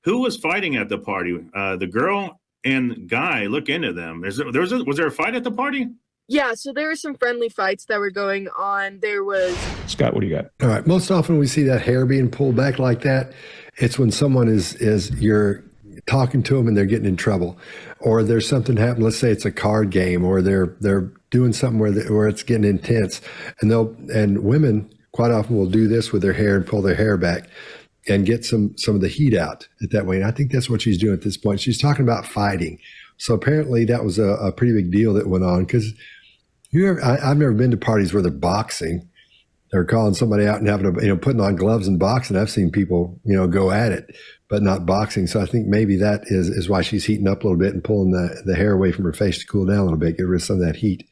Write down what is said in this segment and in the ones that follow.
who was fighting at the party? The girl and guy. Look into them. Was there a fight at the party? Yeah, so there were some friendly fights that were going on. There was... Scott, what do you got? All right. Most often we see that hair being pulled back like that. It's when someone is you're talking to them and they're getting in trouble, or there's something happened. Let's say it's a card game, or they're doing something where it's getting intense, and women quite often will do this with their hair and pull their hair back and get some of the heat out that way. And I think that's what she's doing at this point. She's talking about fighting. So apparently that was a pretty big deal that went on, because I've never been to parties where they're boxing. They're calling somebody out and having putting on gloves and boxing. I've seen people, go at it, but not boxing. So I think maybe that is why she's heating up a little bit and pulling the hair away from her face to cool down a little bit, get rid of some of that heat.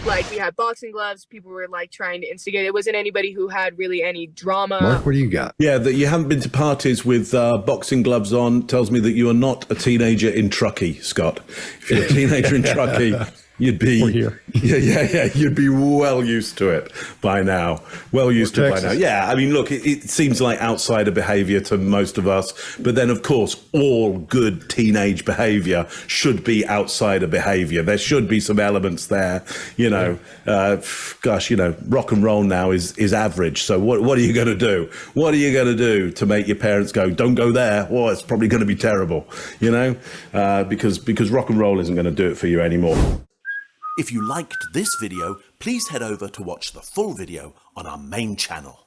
Like, we had boxing gloves. People were like trying to instigate. It wasn't anybody who had really any drama. Mark, what do you got? Yeah, that you haven't been to parties with boxing gloves on tells me that you are not a teenager in Truckee, Scott. If you're a teenager in Truckee, you'd be you'd be well used to it by now. Well used to it by now. Yeah, I mean, look, it seems like outsider behavior to most of us, but then of course all good teenage behavior should be outsider behavior. There should be some elements there, rock and roll now is average. So what are you going to do? What are you going to do to make your parents go, don't go there? Well, it's probably going to be terrible, because rock and roll isn't going to do it for you anymore. If you liked this video, please head over to watch the full video on our main channel.